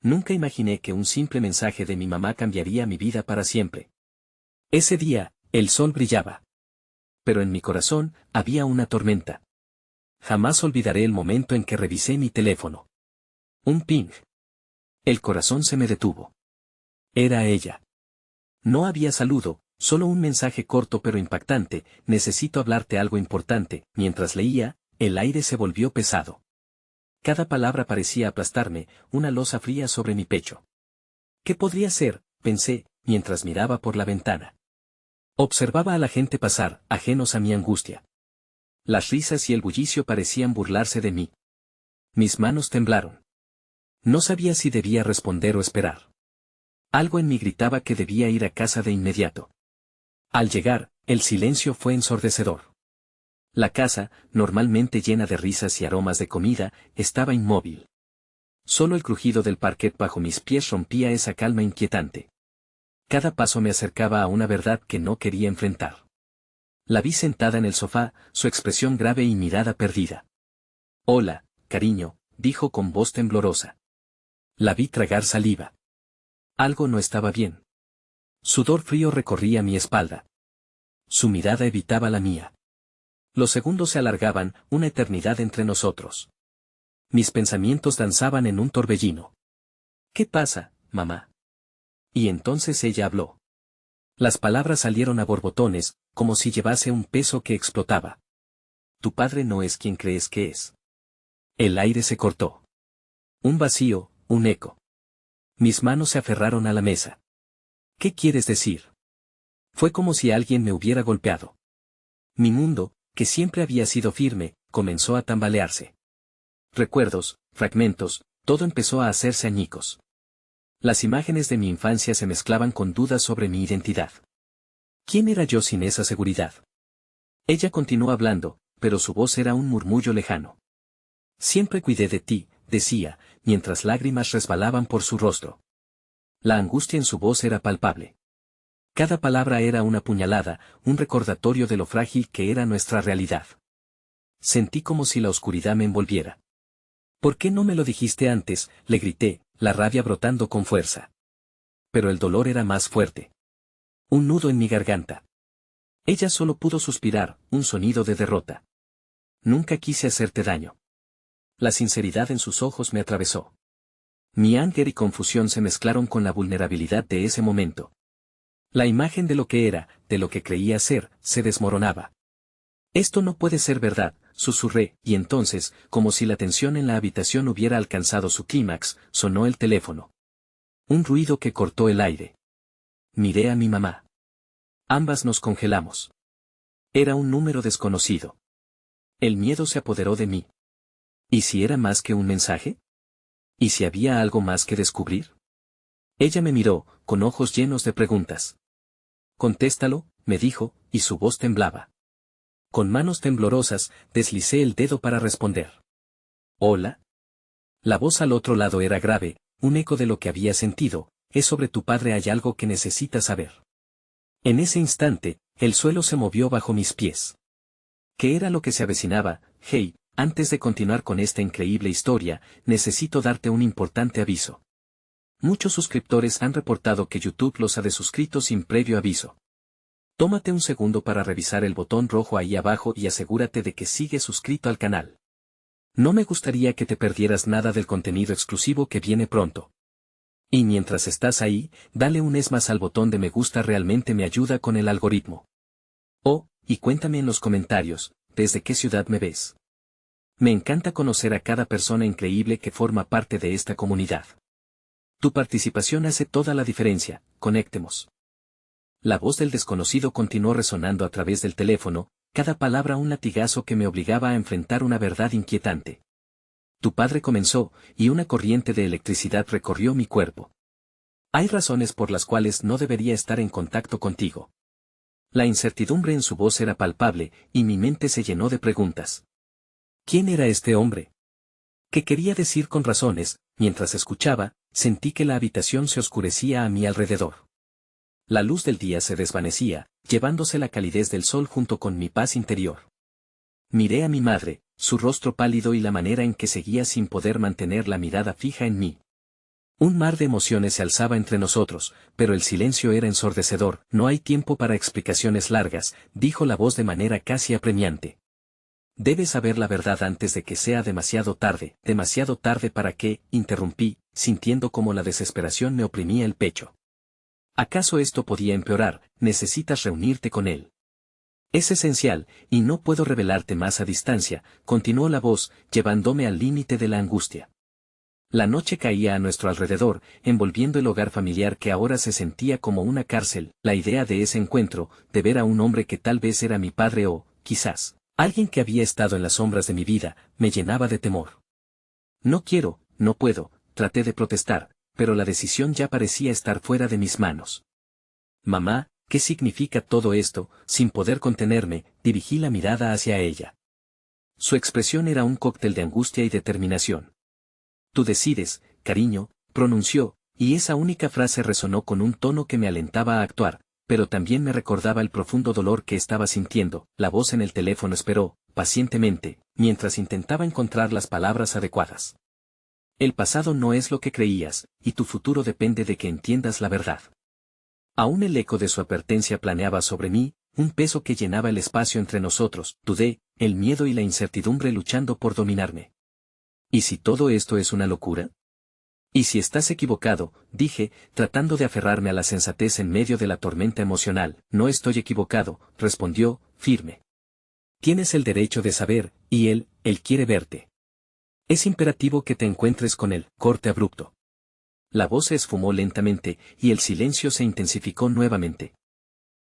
Nunca imaginé que un simple mensaje de mi mamá cambiaría mi vida para siempre. Ese día, el sol brillaba. Pero en mi corazón, había una tormenta. Jamás olvidaré el momento en que revisé mi teléfono. Un ping. El corazón se me detuvo. Era ella. No había saludo, solo un mensaje corto pero impactante: necesito hablarte algo importante. Mientras leía, el aire se volvió pesado. Cada palabra parecía aplastarme, una losa fría sobre mi pecho. ¿Qué podría ser?, pensé, mientras miraba por la ventana. Observaba a la gente pasar, ajenos a mi angustia. Las risas y el bullicio parecían burlarse de mí. Mis manos temblaron. No sabía si debía responder o esperar. Algo en mí gritaba que debía ir a casa de inmediato. Al llegar, el silencio fue ensordecedor. La casa, normalmente llena de risas y aromas de comida, estaba inmóvil. Solo el crujido del parquet bajo mis pies rompía esa calma inquietante. Cada paso me acercaba a una verdad que no quería enfrentar. La vi sentada en el sofá, su expresión grave y mirada perdida. «Hola, cariño», dijo con voz temblorosa. La vi tragar saliva. Algo no estaba bien. Sudor frío recorría mi espalda. Su mirada evitaba la mía. Los segundos se alargaban, una eternidad entre nosotros. Mis pensamientos danzaban en un torbellino. «¿Qué pasa, mamá?». Y entonces ella habló. Las palabras salieron a borbotones, como si llevase un peso que explotaba. «Tu padre no es quien crees que es». El aire se cortó. Un vacío, un eco. Mis manos se aferraron a la mesa. «¿Qué quieres decir?». Fue como si alguien me hubiera golpeado. Mi mundo, que siempre había sido firme, comenzó a tambalearse. Recuerdos, fragmentos, todo empezó a hacerse añicos. Las imágenes de mi infancia se mezclaban con dudas sobre mi identidad. ¿Quién era yo sin esa seguridad? Ella continuó hablando, pero su voz era un murmullo lejano. «Siempre cuidé de ti», decía, mientras lágrimas resbalaban por su rostro. La angustia en su voz era palpable. Cada palabra era una puñalada, un recordatorio de lo frágil que era nuestra realidad. Sentí como si la oscuridad me envolviera. «¿Por qué no me lo dijiste antes?», le grité, la rabia brotando con fuerza. Pero el dolor era más fuerte. Un nudo en mi garganta. Ella solo pudo suspirar, un sonido de derrota. «Nunca quise hacerte daño». La sinceridad en sus ojos me atravesó. Mi anger y confusión se mezclaron con la vulnerabilidad de ese momento. La imagen de lo que era, de lo que creía ser, se desmoronaba. «Esto no puede ser verdad», susurré, y entonces, como si la tensión en la habitación hubiera alcanzado su clímax, sonó el teléfono. Un ruido que cortó el aire. Miré a mi mamá. Ambas nos congelamos. Era un número desconocido. El miedo se apoderó de mí. ¿Y si era más que un mensaje? ¿Y si había algo más que descubrir? Ella me miró, con ojos llenos de preguntas. «Contéstalo», me dijo, y su voz temblaba. Con manos temblorosas, deslicé el dedo para responder. «¿Hola?». La voz al otro lado era grave, un eco de lo que había sentido. «Es sobre tu padre, hay algo que necesitas saber». En ese instante, el suelo se movió bajo mis pies. ¿Qué era lo que se avecinaba? «Hey, antes de continuar con esta increíble historia, necesito darte un importante aviso». Muchos suscriptores han reportado que YouTube los ha desuscrito sin previo aviso. Tómate un segundo para revisar el botón rojo ahí abajo y asegúrate de que sigues suscrito al canal. No me gustaría que te perdieras nada del contenido exclusivo que viene pronto. Y mientras estás ahí, dale un más al botón de me gusta, realmente me ayuda con el algoritmo. Oh, y cuéntame en los comentarios, ¿desde qué ciudad me ves? Me encanta conocer a cada persona increíble que forma parte de esta comunidad. Tu participación hace toda la diferencia, conectemos. La voz del desconocido continuó resonando a través del teléfono, cada palabra un latigazo que me obligaba a enfrentar una verdad inquietante. «Tu padre», comenzó, y una corriente de electricidad recorrió mi cuerpo. «Hay razones por las cuales no debería estar en contacto contigo». La incertidumbre en su voz era palpable, y mi mente se llenó de preguntas. ¿Quién era este hombre? ¿Qué quería decir con razones? Mientras escuchaba, sentí que la habitación se oscurecía a mi alrededor. La luz del día se desvanecía, llevándose la calidez del sol junto con mi paz interior. Miré a mi madre, su rostro pálido y la manera en que seguía sin poder mantener la mirada fija en mí. Un mar de emociones se alzaba entre nosotros, pero el silencio era ensordecedor. No hay tiempo para explicaciones largas, dijo la voz de manera casi apremiante. Debes saber la verdad antes de que sea demasiado tarde para que, interrumpí, sintiendo como la desesperación me oprimía el pecho. ¿Acaso esto podía empeorar? Necesitas reunirte con él. Es esencial, y no puedo revelarte más a distancia, continuó la voz, llevándome al límite de la angustia. La noche caía a nuestro alrededor, envolviendo el hogar familiar que ahora se sentía como una cárcel. La idea de ese encuentro, de ver a un hombre que tal vez era mi padre o, quizás, alguien que había estado en las sombras de mi vida, me llenaba de temor. No quiero, no puedo, traté de protestar, pero la decisión ya parecía estar fuera de mis manos. Mamá, ¿qué significa todo esto? Sin poder contenerme, dirigí la mirada hacia ella. Su expresión era un cóctel de angustia y determinación. Tú decides, cariño, pronunció, y esa única frase resonó con un tono que me alentaba a actuar, pero también me recordaba el profundo dolor que estaba sintiendo. La voz en el teléfono esperó, pacientemente, mientras intentaba encontrar las palabras adecuadas. El pasado no es lo que creías, y tu futuro depende de que entiendas la verdad. Aún el eco de su advertencia planeaba sobre mí, un peso que llenaba el espacio entre nosotros. Dudé, el miedo y la incertidumbre luchando por dominarme. ¿Y si todo esto es una locura? ¿Y si estás equivocado? Dije, tratando de aferrarme a la sensatez en medio de la tormenta emocional. No estoy equivocado, respondió, firme. Tienes el derecho de saber, y él quiere verte. Es imperativo que te encuentres con él. Corte abrupto. La voz se esfumó lentamente, y el silencio se intensificó nuevamente.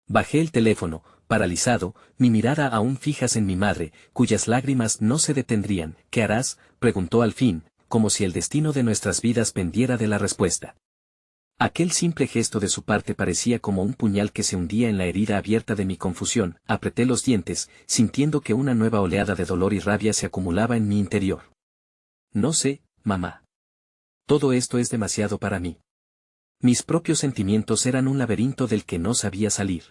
Bajé el teléfono, paralizado, mi mirada aún fijas en mi madre, cuyas lágrimas no se detendrían. ¿Qué harás?, preguntó al fin, como si el destino de nuestras vidas pendiera de la respuesta. Aquel simple gesto de su parte parecía como un puñal que se hundía en la herida abierta de mi confusión. Apreté los dientes, sintiendo que una nueva oleada de dolor y rabia se acumulaba en mi interior. No sé, mamá. Todo esto es demasiado para mí. Mis propios sentimientos eran un laberinto del que no sabía salir.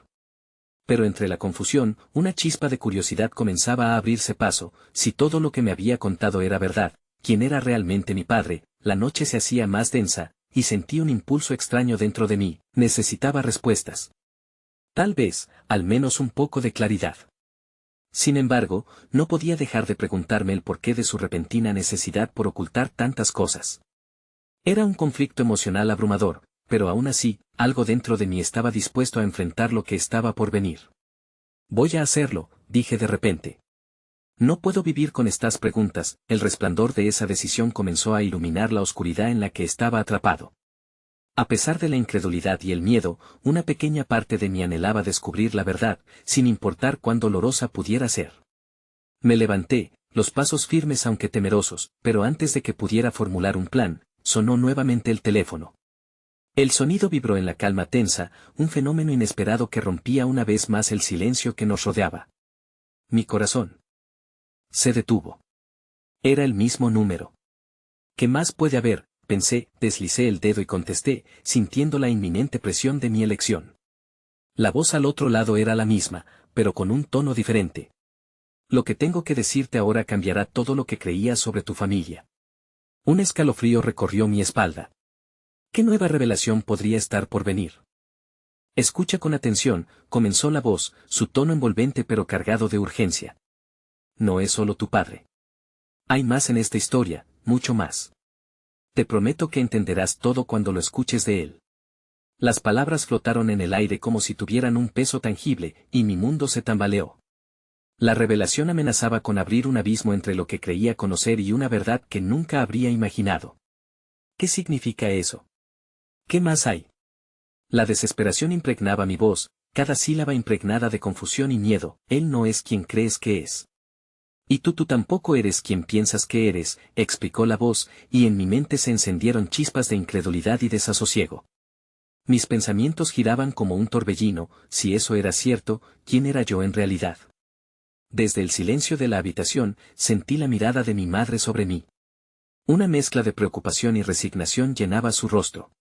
Pero entre la confusión, una chispa de curiosidad comenzaba a abrirse paso. Si todo lo que me había contado era verdad, ¿quién era realmente mi padre? La noche se hacía más densa, y sentí un impulso extraño dentro de mí. Necesitaba respuestas. Tal vez, al menos un poco de claridad. Sin embargo, no podía dejar de preguntarme el porqué de su repentina necesidad por ocultar tantas cosas. Era un conflicto emocional abrumador, pero aún así, algo dentro de mí estaba dispuesto a enfrentar lo que estaba por venir. Voy a hacerlo, dije de repente. No puedo vivir con estas preguntas. El resplandor de esa decisión comenzó a iluminar la oscuridad en la que estaba atrapado. A pesar de la incredulidad y el miedo, una pequeña parte de mí anhelaba descubrir la verdad, sin importar cuán dolorosa pudiera ser. Me levanté, los pasos firmes aunque temerosos, pero antes de que pudiera formular un plan, sonó nuevamente el teléfono. El sonido vibró en la calma tensa, un fenómeno inesperado que rompía una vez más el silencio que nos rodeaba. Mi corazón se detuvo. Era el mismo número. ¿Qué más puede haber?, pensé, deslicé el dedo y contesté, sintiendo la inminente presión de mi elección. La voz al otro lado era la misma, pero con un tono diferente. Lo que tengo que decirte ahora cambiará todo lo que creías sobre tu familia. Un escalofrío recorrió mi espalda. ¿Qué nueva revelación podría estar por venir? Escucha con atención, comenzó la voz, su tono envolvente pero cargado de urgencia. No es solo tu padre. Hay más en esta historia, mucho más. Te prometo que entenderás todo cuando lo escuches de él. Las palabras flotaron en el aire como si tuvieran un peso tangible, y mi mundo se tambaleó. La revelación amenazaba con abrir un abismo entre lo que creía conocer y una verdad que nunca habría imaginado. ¿Qué significa eso? ¿Qué más hay? La desesperación impregnaba mi voz, cada sílaba impregnada de confusión y miedo. Él no es quien crees que es. Y tú tampoco eres quien piensas que eres, explicó la voz, y en mi mente se encendieron chispas de incredulidad y desasosiego. Mis pensamientos giraban como un torbellino. Si eso era cierto, ¿quién era yo en realidad? Desde el silencio de la habitación, sentí la mirada de mi madre sobre mí. Una mezcla de preocupación y resignación llenaba su rostro.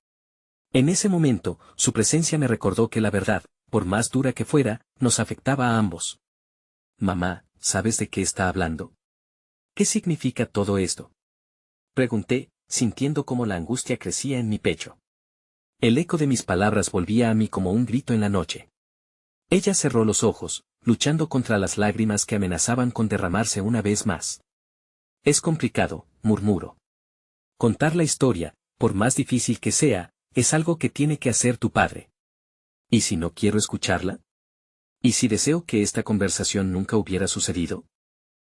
En ese momento, su presencia me recordó que la verdad, por más dura que fuera, nos afectaba a ambos. Mamá, ¿sabes de qué está hablando? ¿Qué significa todo esto? Pregunté, sintiendo cómo la angustia crecía en mi pecho. El eco de mis palabras volvía a mí como un grito en la noche. Ella cerró los ojos, luchando contra las lágrimas que amenazaban con derramarse una vez más. Es complicado, murmuró. Contar la historia, por más difícil que sea, es algo que tiene que hacer tu padre. ¿Y si no quiero escucharla? ¿Y si deseo que esta conversación nunca hubiera sucedido?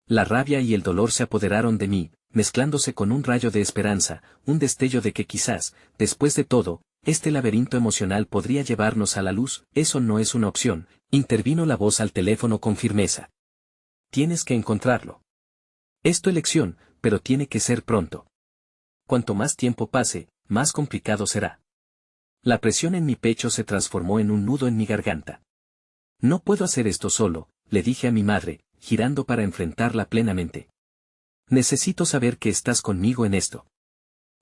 La rabia y el dolor se apoderaron de mí, mezclándose con un rayo de esperanza, un destello de que quizás, después de todo, este laberinto emocional podría llevarnos a la luz. Eso no es una opción, intervino la voz al teléfono con firmeza. Tienes que encontrarlo. Es tu elección, pero tiene que ser pronto. Cuanto más tiempo pase, más complicado será. La presión en mi pecho se transformó en un nudo en mi garganta. No puedo hacer esto solo, le dije a mi madre, girando para enfrentarla plenamente. Necesito saber que estás conmigo en esto.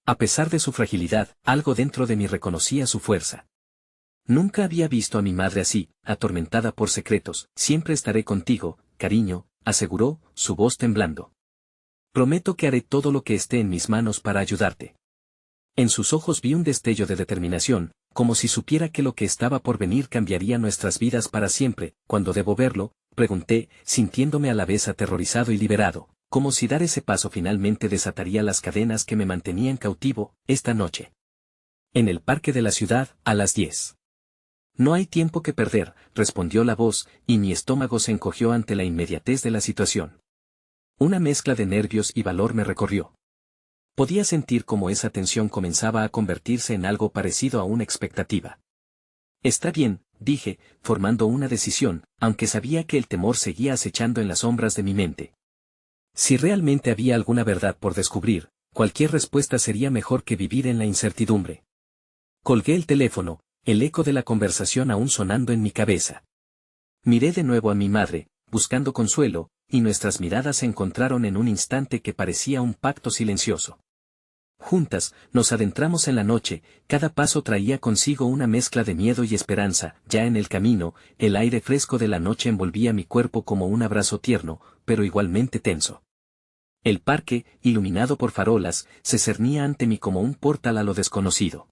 A pesar de su fragilidad, algo dentro de mí reconocía su fuerza. Nunca había visto a mi madre así, atormentada por secretos. Siempre estaré contigo, cariño, aseguró, su voz temblando. Prometo que haré todo lo que esté en mis manos para ayudarte. En sus ojos vi un destello de determinación, como si supiera que lo que estaba por venir cambiaría nuestras vidas para siempre. ¿Cuándo debo verlo?, pregunté, sintiéndome a la vez aterrorizado y liberado, como si dar ese paso finalmente desataría las cadenas que me mantenían cautivo. Esta noche. En el parque de la ciudad, a las 10. No hay tiempo que perder, respondió la voz, y mi estómago se encogió ante la inmediatez de la situación. Una mezcla de nervios y valor me recorrió. Podía sentir cómo esa tensión comenzaba a convertirse en algo parecido a una expectativa. Está bien, dije, formando una decisión, aunque sabía que el temor seguía acechando en las sombras de mi mente. Si realmente había alguna verdad por descubrir, cualquier respuesta sería mejor que vivir en la incertidumbre. Colgué el teléfono, el eco de la conversación aún sonando en mi cabeza. Miré de nuevo a mi madre, buscando consuelo, y nuestras miradas se encontraron en un instante que parecía un pacto silencioso. Juntas, nos adentramos en la noche. Cada paso traía consigo una mezcla de miedo y esperanza. Ya en el camino, el aire fresco de la noche envolvía mi cuerpo como un abrazo tierno, pero igualmente tenso. El parque, iluminado por farolas, se cernía ante mí como un portal a lo desconocido.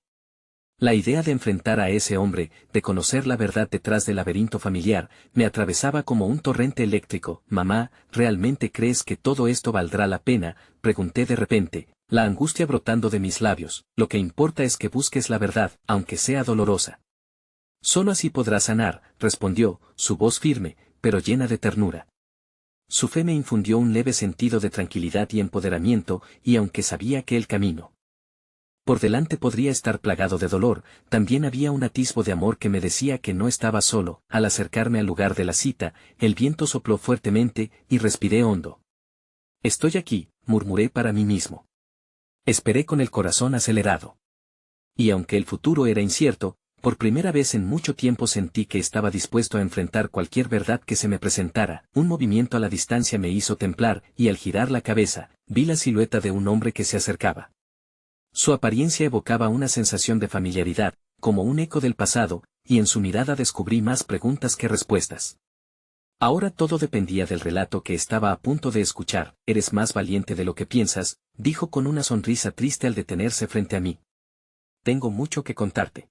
La idea de enfrentar a ese hombre, de conocer la verdad detrás del laberinto familiar, me atravesaba como un torrente eléctrico. Mamá, ¿realmente crees que todo esto valdrá la pena?, pregunté de repente, la angustia brotando de mis labios. Lo que importa es que busques la verdad, aunque sea dolorosa. Solo así podrás sanar, respondió, su voz firme, pero llena de ternura. Su fe me infundió un leve sentido de tranquilidad y empoderamiento, y aunque sabía que el camino por delante podría estar plagado de dolor, también había un atisbo de amor que me decía que no estaba solo. Al acercarme al lugar de la cita, el viento sopló fuertemente, y respiré hondo. Estoy aquí, murmuré para mí mismo. Esperé con el corazón acelerado. Y aunque el futuro era incierto, por primera vez en mucho tiempo sentí que estaba dispuesto a enfrentar cualquier verdad que se me presentara. Un movimiento a la distancia me hizo templar, y al girar la cabeza, vi la silueta de un hombre que se acercaba. Su apariencia evocaba una sensación de familiaridad, como un eco del pasado, y en su mirada descubrí más preguntas que respuestas. Ahora todo dependía del relato que estaba a punto de escuchar. Eres más valiente de lo que piensas, dijo con una sonrisa triste al detenerse frente a mí. Tengo mucho que contarte.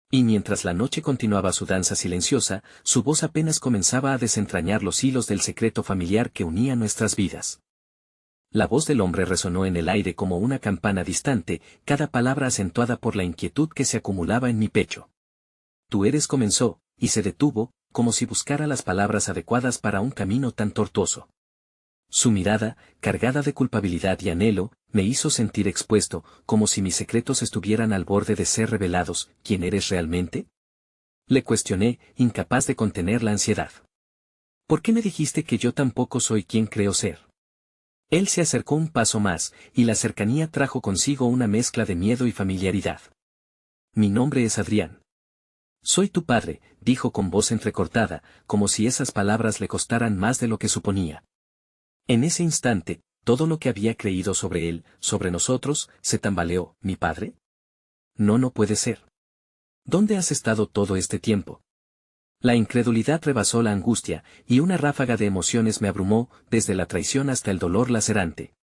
Y mientras la noche continuaba su danza silenciosa, su voz apenas comenzaba a desentrañar los hilos del secreto familiar que unía nuestras vidas. La voz del hombre resonó en el aire como una campana distante, cada palabra acentuada por la inquietud que se acumulaba en mi pecho. Tú eres comenzó, y se detuvo, como si buscara las palabras adecuadas para un camino tan tortuoso. Su mirada, cargada de culpabilidad y anhelo, me hizo sentir expuesto, como si mis secretos estuvieran al borde de ser revelados. ¿Quién eres realmente?, le cuestioné, incapaz de contener la ansiedad. ¿Por qué me dijiste que yo tampoco soy quien creo ser? Él se acercó un paso más, y la cercanía trajo consigo una mezcla de miedo y familiaridad. Mi nombre es Adrián. Soy tu padre, dijo con voz entrecortada, como si esas palabras le costaran más de lo que suponía. En ese instante, todo lo que había creído sobre él, sobre nosotros, se tambaleó. ¿Mi padre? No, no puede ser. ¿Dónde has estado todo este tiempo? La incredulidad rebasó la angustia, y una ráfaga de emociones me abrumó, desde la traición hasta el dolor lacerante.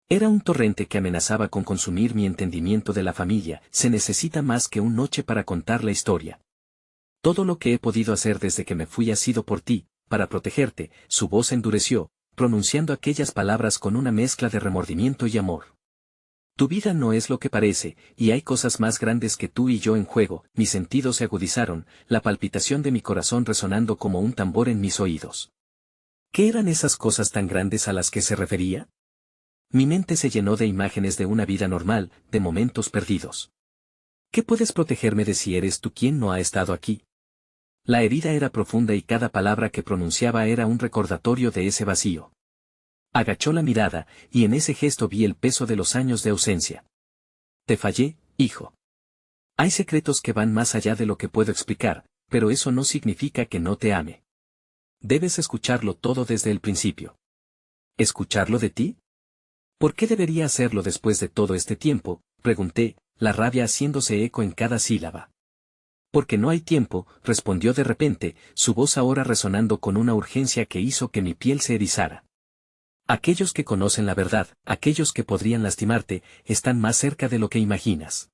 Era un torrente que amenazaba con consumir mi entendimiento de la familia. Se necesita más que una noche para contar la historia. Todo lo que he podido hacer desde que me fui ha sido por ti, para protegerte. Su voz endureció, pronunciando aquellas palabras con una mezcla de remordimiento y amor. Tu vida no es lo que parece, y hay cosas más grandes que tú y yo en juego. Mis sentidos se agudizaron, la palpitación de mi corazón resonando como un tambor en mis oídos. ¿Qué eran esas cosas tan grandes a las que se refería? Mi mente se llenó de imágenes de una vida normal, de momentos perdidos. ¿Qué puedes protegerme de si eres tú quien no ha estado aquí? La herida era profunda y cada palabra que pronunciaba era un recordatorio de ese vacío. Agachó la mirada, y en ese gesto vi el peso de los años de ausencia. Te fallé, hijo. Hay secretos que van más allá de lo que puedo explicar, pero eso no significa que no te ame. Debes escucharlo todo desde el principio. ¿Escucharlo de ti? ¿Por qué debería hacerlo después de todo este tiempo?, pregunté, la rabia haciéndose eco en cada sílaba. Porque no hay tiempo, respondió de repente, su voz ahora resonando con una urgencia que hizo que mi piel se erizara. Aquellos que conocen la verdad, aquellos que podrían lastimarte, están más cerca de lo que imaginas.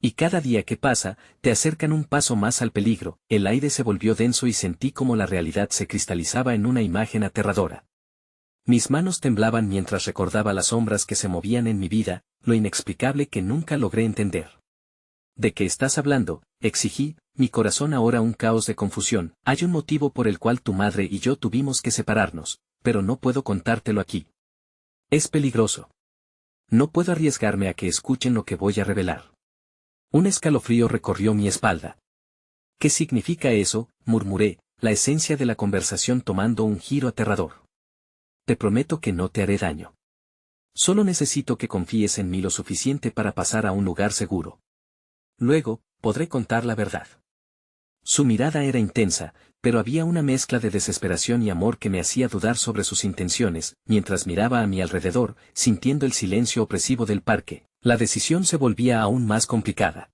Y cada día que pasa, te acercan un paso más al peligro. El aire se volvió denso y sentí como la realidad se cristalizaba en una imagen aterradora. Mis manos temblaban mientras recordaba las sombras que se movían en mi vida, lo inexplicable que nunca logré entender. ¿De qué estás hablando?, exigí, mi corazón ahora un caos de confusión. Hay un motivo por el cual tu madre y yo tuvimos que separarnos, pero no puedo contártelo aquí. Es peligroso. No puedo arriesgarme a que escuchen lo que voy a revelar. Un escalofrío recorrió mi espalda. ¿Qué significa eso?, murmuré, la esencia de la conversación tomando un giro aterrador. Te prometo que no te haré daño. Solo necesito que confíes en mí lo suficiente para pasar a un lugar seguro. Luego, podré contar la verdad. Su mirada era intensa, pero había una mezcla de desesperación y amor que me hacía dudar sobre sus intenciones. Mientras miraba a mi alrededor, sintiendo el silencio opresivo del parque, la decisión se volvía aún más complicada.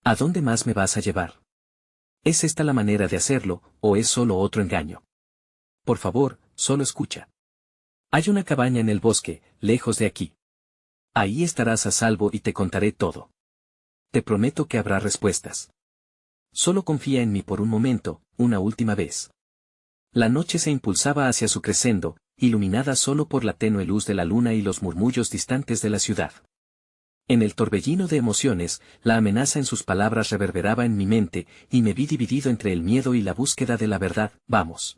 ¿A dónde más me vas a llevar? ¿Es esta la manera de hacerlo, o es solo otro engaño? Por favor, solo escucha. Hay una cabaña en el bosque, lejos de aquí. Ahí estarás a salvo y te contaré todo. Te prometo que habrá respuestas. Solo confía en mí por un momento, una última vez. La noche se impulsaba hacia su crescendo, iluminada solo por la tenue luz de la luna y los murmullos distantes de la ciudad. En el torbellino de emociones, la amenaza en sus palabras reverberaba en mi mente, y me vi dividido entre el miedo y la búsqueda de la verdad. Vamos.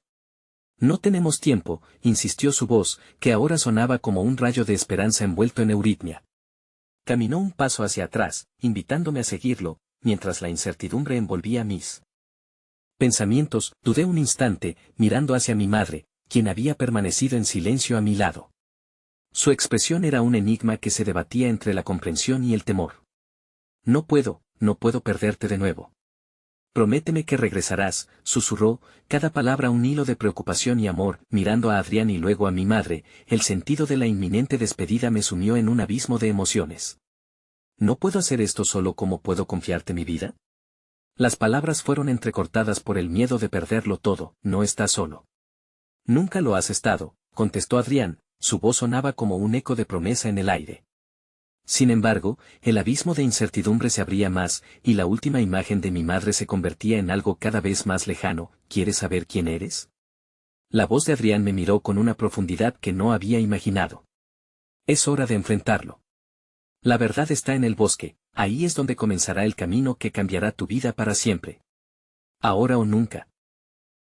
No tenemos tiempo, insistió su voz, que ahora sonaba como un rayo de esperanza envuelto en euritmia. Caminó un paso hacia atrás, invitándome a seguirlo, mientras la incertidumbre envolvía mis pensamientos. Dudé un instante, mirando hacia mi madre, quien había permanecido en silencio a mi lado. Su expresión era un enigma que se debatía entre la comprensión y el temor. No puedo perderte de nuevo. Prométeme que regresarás, susurró, cada palabra un hilo de preocupación y amor. Mirando a Adrián y luego a mi madre, el sentido de la inminente despedida me sumió en un abismo de emociones. ¿No puedo hacer esto solo como puedo confiarte mi vida? Las palabras fueron entrecortadas por el miedo de perderlo todo. No estás solo. Nunca lo has estado, contestó Adrián, su voz sonaba como un eco de promesa en el aire. Sin embargo, el abismo de incertidumbre se abría más, y la última imagen de mi madre se convertía en algo cada vez más lejano. ¿Quieres saber quién eres? La voz de Adrián me miró con una profundidad que no había imaginado. Es hora de enfrentarlo. La verdad está en el bosque, ahí es donde comenzará el camino que cambiará tu vida para siempre. Ahora o nunca.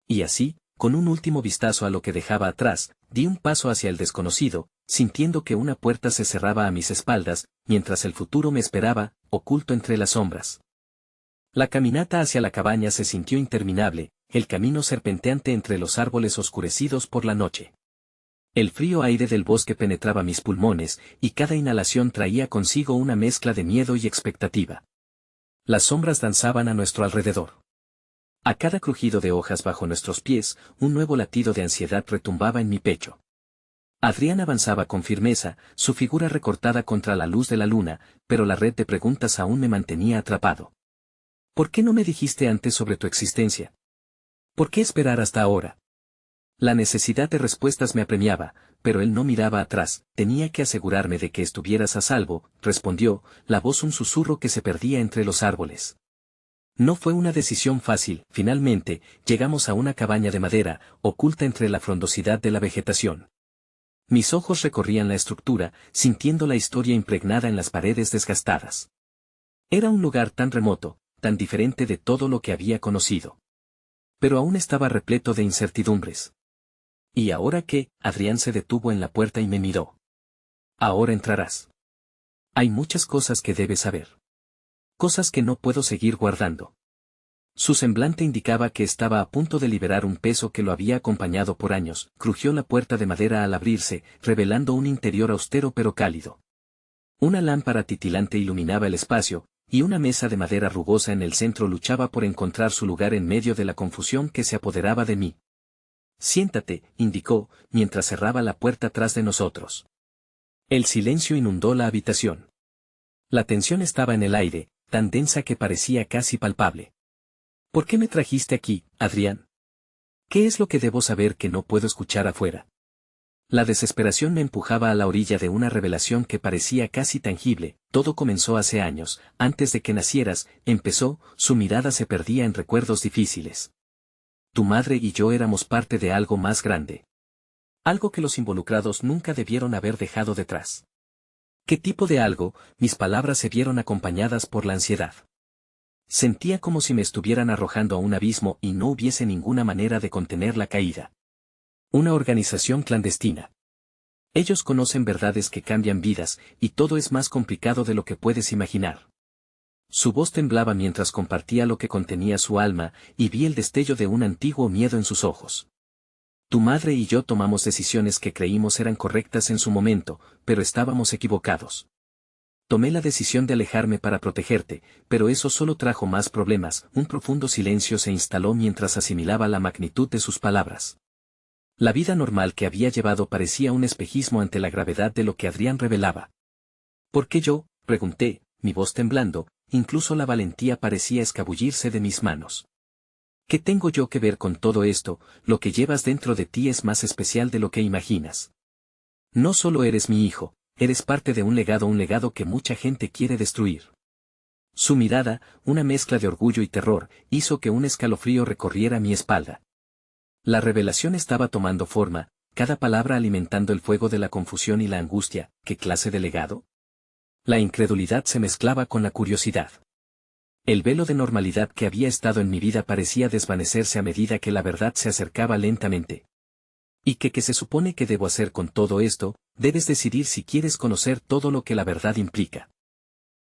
Y así, con un último vistazo a lo que dejaba atrás, di un paso hacia el desconocido, sintiendo que una puerta se cerraba a mis espaldas, mientras el futuro me esperaba, oculto entre las sombras. La caminata hacia la cabaña se sintió interminable, el camino serpenteante entre los árboles oscurecidos por la noche. El frío aire del bosque penetraba mis pulmones, y cada inhalación traía consigo una mezcla de miedo y expectativa. Las sombras danzaban a nuestro alrededor. A cada crujido de hojas bajo nuestros pies, un nuevo latido de ansiedad retumbaba en mi pecho. Adrián avanzaba con firmeza, su figura recortada contra la luz de la luna, pero la red de preguntas aún me mantenía atrapado. ¿Por qué no me dijiste antes sobre tu existencia? ¿Por qué esperar hasta ahora? La necesidad de respuestas me apremiaba, pero él no miraba atrás. Tenía que asegurarme de que estuvieras a salvo, respondió, la voz un susurro que se perdía entre los árboles. No fue una decisión fácil. Finalmente, llegamos a una cabaña de madera, oculta entre la frondosidad de la vegetación. Mis ojos recorrían la estructura, sintiendo la historia impregnada en las paredes desgastadas. Era un lugar tan remoto, tan diferente de todo lo que había conocido. Pero aún estaba repleto de incertidumbres. ¿Y ahora qué? Adrián se detuvo en la puerta y me miró. Ahora entrarás. Hay muchas cosas que debes saber. Cosas que no puedo seguir guardando. Su semblante indicaba que estaba a punto de liberar un peso que lo había acompañado por años. Crujió la puerta de madera al abrirse, revelando un interior austero pero cálido. Una lámpara titilante iluminaba el espacio, y una mesa de madera rugosa en el centro luchaba por encontrar su lugar en medio de la confusión que se apoderaba de mí. Siéntate, indicó, mientras cerraba la puerta tras de nosotros. El silencio inundó la habitación. La tensión estaba en el aire, tan densa que parecía casi palpable. ¿Por qué me trajiste aquí, Adrián? ¿Qué es lo que debo saber que no puedo escuchar afuera? La desesperación me empujaba a la orilla de una revelación que parecía casi tangible. Todo comenzó hace años, antes de que nacieras, empezó, su mirada se perdía en recuerdos difíciles. Tu madre y yo éramos parte de algo más grande. Algo que los involucrados nunca debieron haber dejado detrás. ¿Qué tipo de algo? Mis palabras se vieron acompañadas por la ansiedad. Sentía como si me estuvieran arrojando a un abismo y no hubiese ninguna manera de contener la caída. Una organización clandestina. Ellos conocen verdades que cambian vidas, y todo es más complicado de lo que puedes imaginar. Su voz temblaba mientras compartía lo que contenía su alma, y vi el destello de un antiguo miedo en sus ojos. Tu madre y yo tomamos decisiones que creímos eran correctas en su momento, pero estábamos equivocados. Tomé la decisión de alejarme para protegerte, pero eso solo trajo más problemas. Un profundo silencio se instaló mientras asimilaba la magnitud de sus palabras. La vida normal que había llevado parecía un espejismo ante la gravedad de lo que Adrián revelaba. ¿Por qué yo? Pregunté, mi voz temblando, incluso la valentía parecía escabullirse de mis manos. ¿Qué tengo yo que ver con todo esto? Lo que llevas dentro de ti es más especial de lo que imaginas. No solo eres mi hijo, eres parte de un legado que mucha gente quiere destruir. Su mirada, una mezcla de orgullo y terror, hizo que un escalofrío recorriera mi espalda. La revelación estaba tomando forma, cada palabra alimentando el fuego de la confusión y la angustia. ¿Qué clase de legado? La incredulidad se mezclaba con la curiosidad. El velo de normalidad que había estado en mi vida parecía desvanecerse a medida que la verdad se acercaba lentamente. ¿Y qué se supone que debo hacer con todo esto? Debes decidir si quieres conocer todo lo que la verdad implica.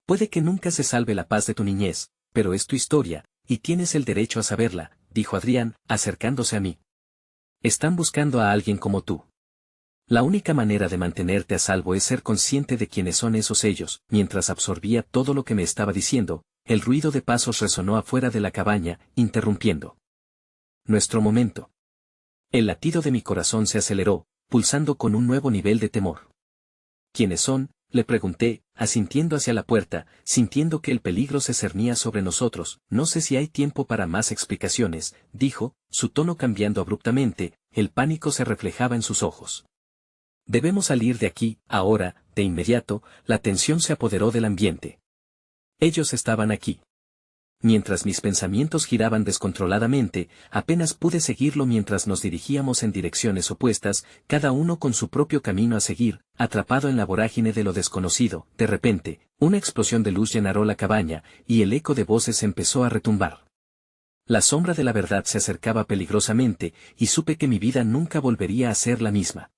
Puede que nunca se salve la paz de tu niñez, pero es tu historia, y tienes el derecho a saberla, dijo Adrián, acercándose a mí. Están buscando a alguien como tú. La única manera de mantenerte a salvo es ser consciente de quiénes son esos ellos. Mientras absorbía todo lo que me estaba diciendo, el ruido de pasos resonó afuera de la cabaña, interrumpiendo nuestro momento. El latido de mi corazón se aceleró, pulsando con un nuevo nivel de temor. ¿Quiénes son? Le pregunté, asintiendo hacia la puerta, sintiendo que el peligro se cernía sobre nosotros. No sé si hay tiempo para más explicaciones, dijo, su tono cambiando abruptamente, el pánico se reflejaba en sus ojos. Debemos salir de aquí, ahora, de inmediato. La tensión se apoderó del ambiente. Ellos estaban aquí. Mientras mis pensamientos giraban descontroladamente, apenas pude seguirlo mientras nos dirigíamos en direcciones opuestas, cada uno con su propio camino a seguir, atrapado en la vorágine de lo desconocido. De repente, una explosión de luz llenó la cabaña, y el eco de voces empezó a retumbar. La sombra de la verdad se acercaba peligrosamente, y supe que mi vida nunca volvería a ser la misma.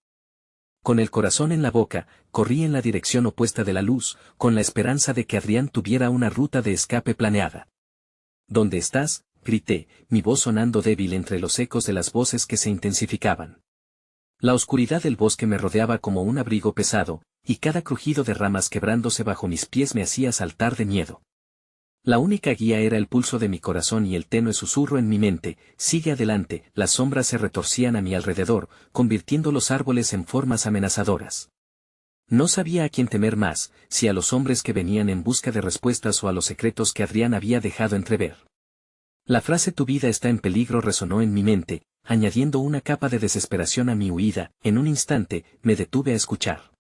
Con el corazón en la boca, corrí en la dirección opuesta de la luz, con la esperanza de que Adrián tuviera una ruta de escape planeada. ¿Dónde estás? Grité, mi voz sonando débil entre los ecos de las voces que se intensificaban. La oscuridad del bosque me rodeaba como un abrigo pesado, y cada crujido de ramas quebrándose bajo mis pies me hacía saltar de miedo. La única guía era el pulso de mi corazón y el tenue susurro en mi mente: sigue adelante. Las sombras se retorcían a mi alrededor, convirtiendo los árboles en formas amenazadoras. No sabía a quién temer más, si a los hombres que venían en busca de respuestas o a los secretos que Adrián había dejado entrever. La frase "tu vida está en peligro" resonó en mi mente, añadiendo una capa de desesperación a mi huida. En un instante, me detuve a escuchar.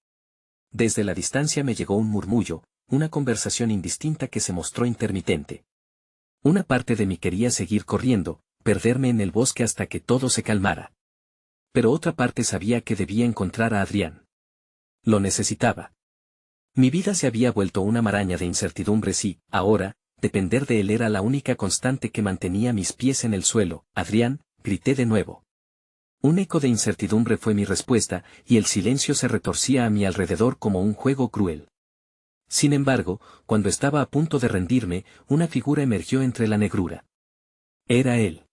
Desde la distancia me llegó un murmullo, una conversación indistinta que se mostró intermitente. Una parte de mí quería seguir corriendo, perderme en el bosque hasta que todo se calmara. Pero otra parte sabía que debía encontrar a Adrián. Lo necesitaba. Mi vida se había vuelto una maraña de incertidumbres y, ahora, depender de él era la única constante que mantenía mis pies en el suelo. Adrián, grité de nuevo. Un eco de incertidumbre fue mi respuesta, y el silencio se retorcía a mi alrededor como un juego cruel. Sin embargo, cuando estaba a punto de rendirme, una figura emergió entre la negrura. Era él.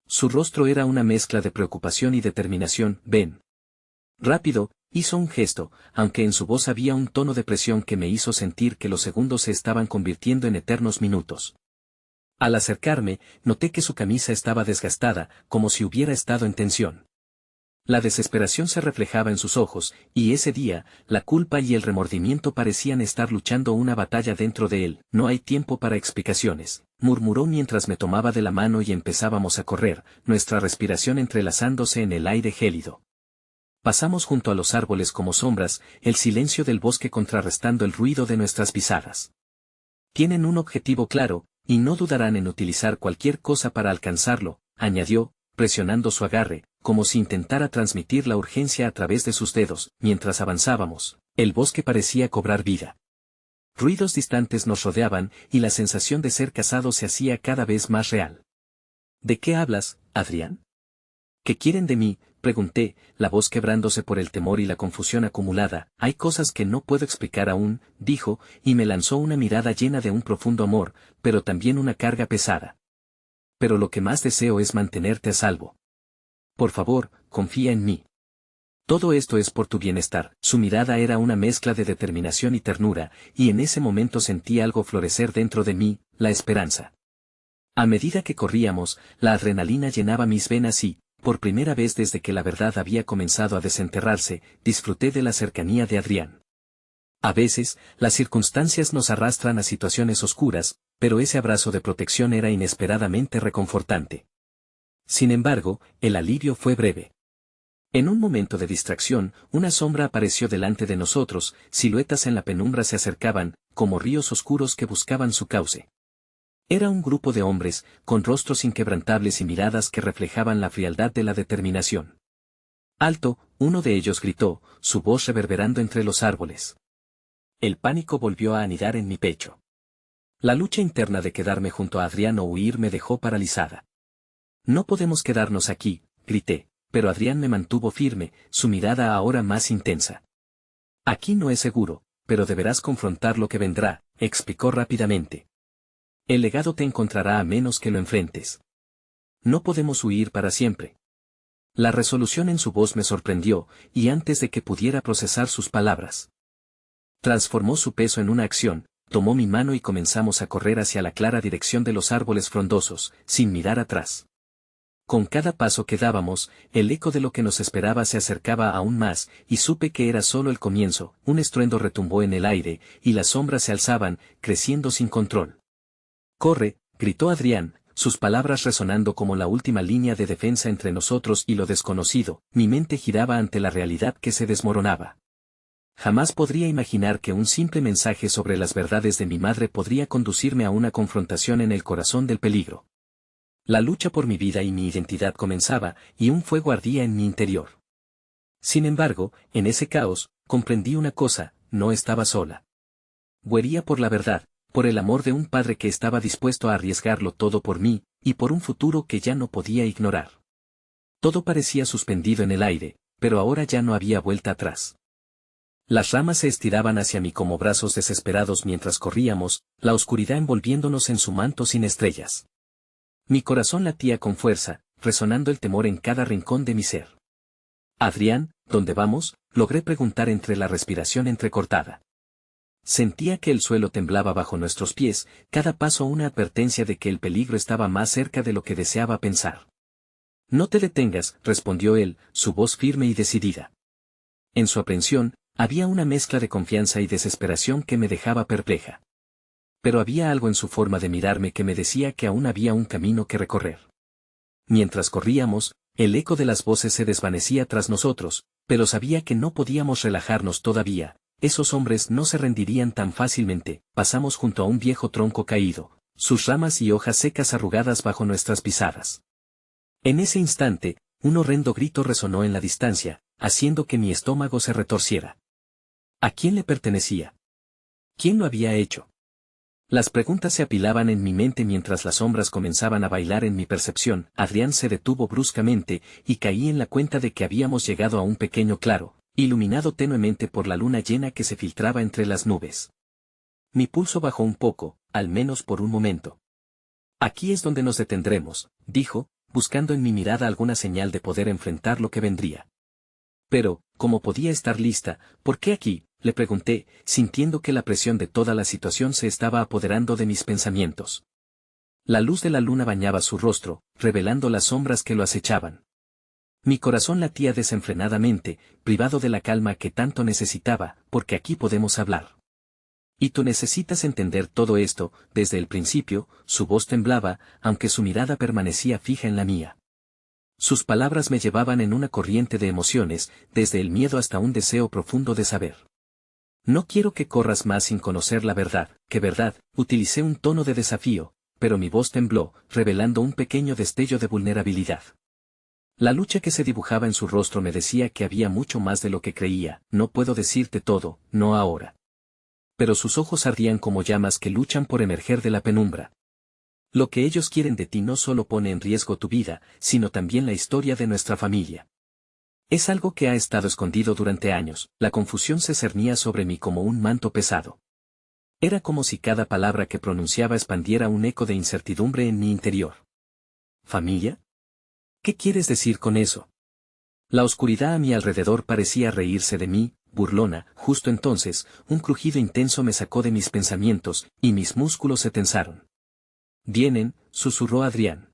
Su rostro era una mezcla de preocupación y determinación. Ven. Rápido, hizo un gesto, aunque en su voz había un tono de presión que me hizo sentir que los segundos se estaban convirtiendo en eternos minutos. Al acercarme, noté que su camisa estaba desgastada, como si hubiera estado en tensión. La desesperación se reflejaba en sus ojos, y ese día, la culpa y el remordimiento parecían estar luchando una batalla dentro de él. No hay tiempo para explicaciones, murmuró mientras me tomaba de la mano y empezábamos a correr, nuestra respiración entrelazándose en el aire gélido. Pasamos junto a los árboles como sombras, el silencio del bosque contrarrestando el ruido de nuestras pisadas. Tienen un objetivo claro, y no dudarán en utilizar cualquier cosa para alcanzarlo, añadió, presionando su agarre, como si intentara transmitir la urgencia a través de sus dedos. Mientras avanzábamos, el bosque parecía cobrar vida. Ruidos distantes nos rodeaban, y la sensación de ser casados se hacía cada vez más real. ¿De qué hablas, Adrián? ¿Qué quieren de mí?, pregunté, la voz quebrándose por el temor y la confusión acumulada. Hay cosas que no puedo explicar aún, dijo, y me lanzó una mirada llena de un profundo amor, pero también una carga pesada. Pero lo que más deseo es mantenerte a salvo. Por favor, confía en mí. Todo esto es por tu bienestar. Su mirada era una mezcla de determinación y ternura, y en ese momento sentí algo florecer dentro de mí, la esperanza. A medida que corríamos, la adrenalina llenaba mis venas y, por primera vez desde que la verdad había comenzado a desenterrarse, disfruté de la cercanía de Adrián. A veces, las circunstancias nos arrastran a situaciones oscuras, pero ese abrazo de protección era inesperadamente reconfortante. Sin embargo, el alivio fue breve. En un momento de distracción, una sombra apareció delante de nosotros, siluetas en la penumbra se acercaban, como ríos oscuros que buscaban su cauce. Era un grupo de hombres, con rostros inquebrantables y miradas que reflejaban la frialdad de la determinación. ¡Alto!, uno de ellos gritó, su voz reverberando entre los árboles. El pánico volvió a anidar en mi pecho. La lucha interna de quedarme junto a Adrián o huir me dejó paralizada. No podemos quedarnos aquí, grité, pero Adrián me mantuvo firme, su mirada ahora más intensa. Aquí no es seguro, pero deberás confrontar lo que vendrá, explicó rápidamente. El legado te encontrará a menos que lo enfrentes. No podemos huir para siempre. La resolución en su voz me sorprendió, y antes de que pudiera procesar sus palabras, transformó su peso en una acción, tomó mi mano y comenzamos a correr hacia la clara dirección de los árboles frondosos, sin mirar atrás. Con cada paso que dábamos, el eco de lo que nos esperaba se acercaba aún más, y supe que era solo el comienzo. Un estruendo retumbó en el aire, y las sombras se alzaban, creciendo sin control. «Corre», gritó Adrián, sus palabras resonando como la última línea de defensa entre nosotros y lo desconocido. Mi mente giraba ante la realidad que se desmoronaba. Jamás podría imaginar que un simple mensaje sobre las verdades de mi madre podría conducirme a una confrontación en el corazón del peligro. La lucha por mi vida y mi identidad comenzaba, y un fuego ardía en mi interior. Sin embargo, en ese caos, comprendí una cosa: no estaba sola. Huiría por la verdad, por el amor de un padre que estaba dispuesto a arriesgarlo todo por mí, y por un futuro que ya no podía ignorar. Todo parecía suspendido en el aire, pero ahora ya no había vuelta atrás. Las ramas se estiraban hacia mí como brazos desesperados mientras corríamos, la oscuridad envolviéndonos en su manto sin estrellas. Mi corazón latía con fuerza, resonando el temor en cada rincón de mi ser. «Adrián, ¿dónde vamos?», logré preguntar entre la respiración entrecortada. Sentía que el suelo temblaba bajo nuestros pies, cada paso una advertencia de que el peligro estaba más cerca de lo que deseaba pensar. «No te detengas», respondió él, su voz firme y decidida. En su aprensión, había una mezcla de confianza y desesperación que me dejaba perpleja. Pero había algo en su forma de mirarme que me decía que aún había un camino que recorrer. Mientras corríamos, El eco de las voces se desvanecía tras nosotros, pero sabía que no podíamos relajarnos todavía. Esos hombres no se rendirían tan fácilmente. Pasamos junto a un viejo tronco caído, sus ramas y hojas secas arrugadas bajo nuestras pisadas. En ese instante, un horrendo grito resonó en la distancia, haciendo que mi estómago se retorciera. ¿A quién le pertenecía? ¿Quién lo había hecho? Las preguntas se apilaban en mi mente mientras las sombras comenzaban a bailar en mi percepción. Adrián se detuvo bruscamente, y caí en la cuenta de que habíamos llegado a un pequeño claro, iluminado tenuemente por la luna llena que se filtraba entre las nubes. Mi pulso bajó un poco, al menos por un momento. Aquí es donde nos detendremos, dijo, buscando en mi mirada alguna señal de poder enfrentar lo que vendría. Pero, ¿cómo podía estar lista? ¿Por qué aquí? Le pregunté, sintiendo que la presión de toda la situación se estaba apoderando de mis pensamientos. La luz de la luna bañaba su rostro, revelando las sombras que lo acechaban. Mi corazón latía desenfrenadamente, privado de la calma que tanto necesitaba, porque aquí podemos hablar. Y tú necesitas entender todo esto. Desde el principio, su voz temblaba, aunque su mirada permanecía fija en la mía. Sus palabras me llevaban en una corriente de emociones, desde el miedo hasta un deseo profundo de saber. No quiero que corras más sin conocer la verdad. ¿Qué verdad? Utilicé un tono de desafío, pero mi voz tembló, revelando un pequeño destello de vulnerabilidad. La lucha que se dibujaba en su rostro me decía que había mucho más de lo que creía. No puedo decirte todo, no ahora. Pero sus ojos ardían como llamas que luchan por emerger de la penumbra. Lo que ellos quieren de ti no solo pone en riesgo tu vida, sino también la historia de nuestra familia. Es algo que ha estado escondido durante años. La confusión se cernía sobre mí como un manto pesado. Era como si cada palabra que pronunciaba expandiera un eco de incertidumbre en mi interior. ¿Familia? ¿Qué quieres decir con eso? La oscuridad a mi alrededor parecía reírse de mí, burlona. Justo entonces, un crujido intenso me sacó de mis pensamientos, y mis músculos se tensaron. Vienen, susurró Adrián.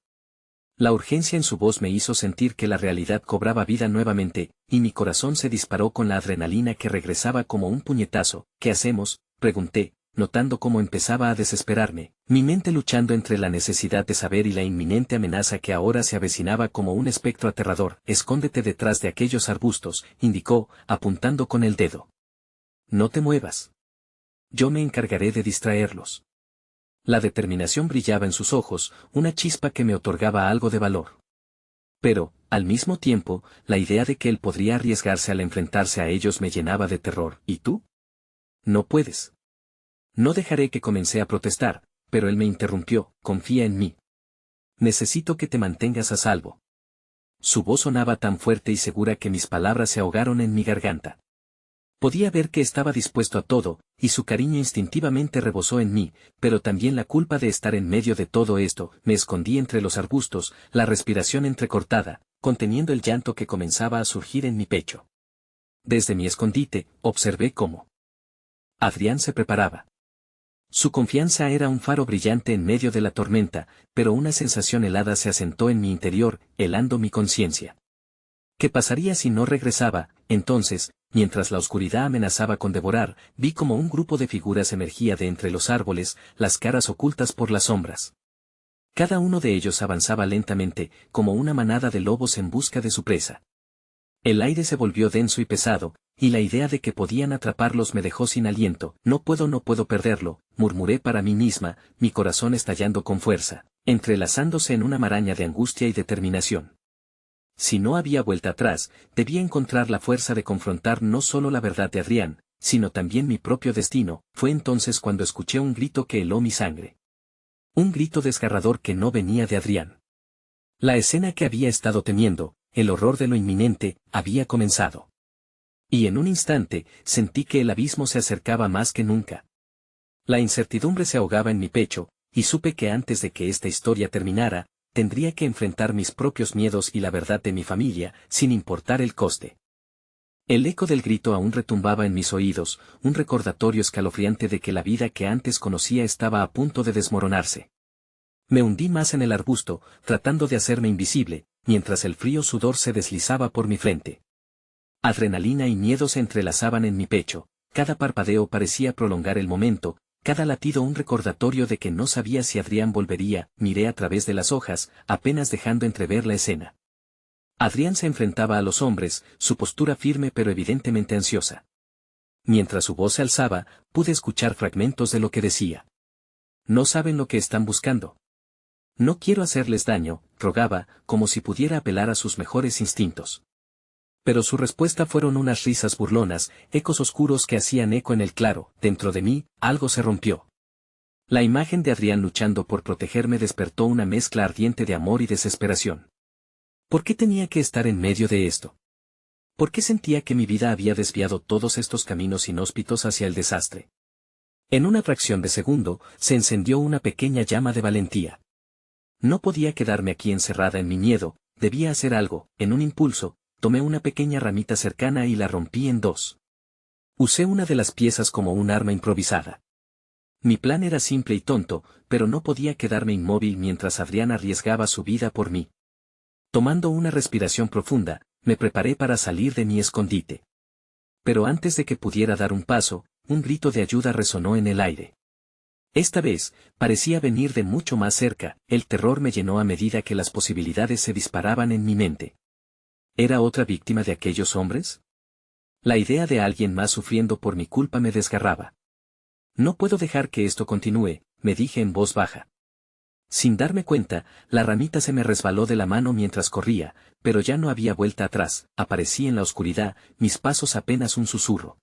La urgencia en su voz me hizo sentir que la realidad cobraba vida nuevamente, y mi corazón se disparó con la adrenalina que regresaba como un puñetazo. ¿Qué hacemos?, pregunté, notando cómo empezaba a desesperarme, mi mente luchando entre la necesidad de saber y la inminente amenaza que ahora se avecinaba como un espectro aterrador. Escóndete detrás de aquellos arbustos, indicó, apuntando con el dedo. No te muevas. Yo me encargaré de distraerlos. La determinación brillaba en sus ojos, una chispa que me otorgaba algo de valor. Pero, al mismo tiempo, la idea de que él podría arriesgarse al enfrentarse a ellos me llenaba de terror. ¿Y tú? No puedes. No dejaré que comencé a protestar, pero él me interrumpió. Confía en mí. Necesito que te mantengas a salvo. Su voz sonaba tan fuerte y segura que mis palabras se ahogaron en mi garganta. Podía ver que estaba dispuesto a todo, y su cariño instintivamente rebosó en mí, pero también la culpa de estar en medio de todo esto. Me escondí entre los arbustos, la respiración entrecortada, conteniendo el llanto que comenzaba a surgir en mi pecho. Desde mi escondite, observé cómo Adrián se preparaba. Su confianza era un faro brillante en medio de la tormenta, pero una sensación helada se asentó en mi interior, helando mi conciencia. ¿Qué pasaría si no regresaba? Entonces, mientras la oscuridad amenazaba con devorar, vi como un grupo de figuras emergía de entre los árboles, las caras ocultas por las sombras. Cada uno de ellos avanzaba lentamente, como una manada de lobos en busca de su presa. El aire se volvió denso y pesado, y la idea de que podían atraparlos me dejó sin aliento. No puedo perderlo, murmuré para mí misma, mi corazón estallando con fuerza, entrelazándose en una maraña de angustia y determinación. Si no había vuelta atrás, debía encontrar la fuerza de confrontar no solo la verdad de Adrián, sino también mi propio destino. Fue entonces cuando escuché un grito que heló mi sangre. Un grito desgarrador que no venía de Adrián. La escena que había estado temiendo, el horror de lo inminente, había comenzado. Y en un instante, sentí que el abismo se acercaba más que nunca. La incertidumbre se ahogaba en mi pecho, y supe que antes de que esta historia terminara, tendría que enfrentar mis propios miedos y la verdad de mi familia, sin importar el coste. El eco del grito aún retumbaba en mis oídos, un recordatorio escalofriante de que la vida que antes conocía estaba a punto de desmoronarse. Me hundí más en el arbusto, tratando de hacerme invisible, mientras el frío sudor se deslizaba por mi frente. Adrenalina y miedo se entrelazaban en mi pecho, cada parpadeo parecía prolongar el momento, cada latido un recordatorio de que no sabía si Adrián volvería. Miré a través de las hojas, apenas dejando entrever la escena. Adrián se enfrentaba a los hombres, su postura firme pero evidentemente ansiosa. Mientras su voz se alzaba, pude escuchar fragmentos de lo que decía. No saben lo que están buscando. No quiero hacerles daño, rogaba, como si pudiera apelar a sus mejores instintos. Pero su respuesta fueron unas risas burlonas, ecos oscuros que hacían eco en el claro. Dentro de mí, algo se rompió. La imagen de Adrián luchando por protegerme despertó una mezcla ardiente de amor y desesperación. ¿Por qué tenía que estar en medio de esto? ¿Por qué sentía que mi vida había desviado todos estos caminos inhóspitos hacia el desastre? En una fracción de segundo, se encendió una pequeña llama de valentía. No podía quedarme aquí encerrada en mi miedo, debía hacer algo. En un impulso, tomé una pequeña ramita cercana y la rompí en dos. Usé una de las piezas como un arma improvisada. Mi plan era simple y tonto, pero no podía quedarme inmóvil mientras Adrián arriesgaba su vida por mí. Tomando una respiración profunda, me preparé para salir de mi escondite. Pero antes de que pudiera dar un paso, un grito de ayuda resonó en el aire. Esta vez, parecía venir de mucho más cerca. El terror me llenó a medida que las posibilidades se disparaban en mi mente. ¿Era otra víctima de aquellos hombres? La idea de alguien más sufriendo por mi culpa me desgarraba. No puedo dejar que esto continúe, me dije en voz baja. Sin darme cuenta, la ramita se me resbaló de la mano mientras corría, pero ya no había vuelta atrás. Aparecí en la oscuridad, mis pasos apenas un susurro.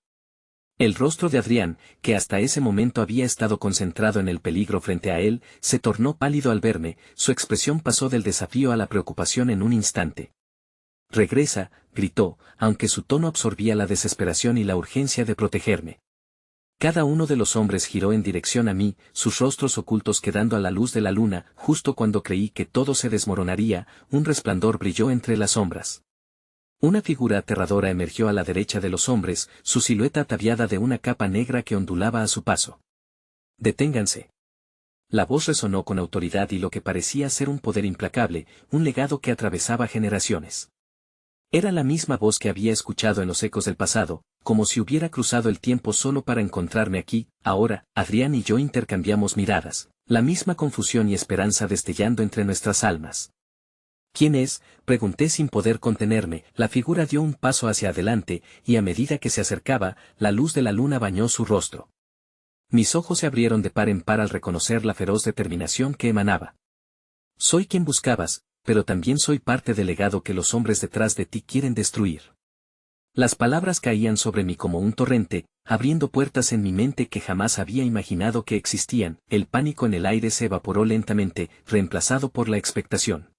El rostro de Adrián, que hasta ese momento había estado concentrado en el peligro frente a él, se tornó pálido al verme. Su expresión pasó del desafío a la preocupación en un instante. Regresa, gritó, aunque su tono absorbía la desesperación y la urgencia de protegerme. Cada uno de los hombres giró en dirección a mí, sus rostros ocultos quedando a la luz de la luna. Justo cuando creí que todo se desmoronaría, un resplandor brilló entre las sombras. Una figura aterradora emergió a la derecha de los hombres, su silueta ataviada de una capa negra que ondulaba a su paso. «Deténganse». La voz resonó con autoridad y lo que parecía ser un poder implacable, un legado que atravesaba generaciones. Era la misma voz que había escuchado en los ecos del pasado, como si hubiera cruzado el tiempo solo para encontrarme aquí. Ahora, Adrián y yo intercambiamos miradas, la misma confusión y esperanza destellando entre nuestras almas. «¿Quién es?», pregunté sin poder contenerme. La figura dio un paso hacia adelante, y a medida que se acercaba, la luz de la luna bañó su rostro. Mis ojos se abrieron de par en par al reconocer la feroz determinación que emanaba. «Soy quien buscabas, pero también soy parte del legado que los hombres detrás de ti quieren destruir». Las palabras caían sobre mí como un torrente, abriendo puertas en mi mente que jamás había imaginado que existían. El pánico en el aire se evaporó lentamente, reemplazado por la expectación.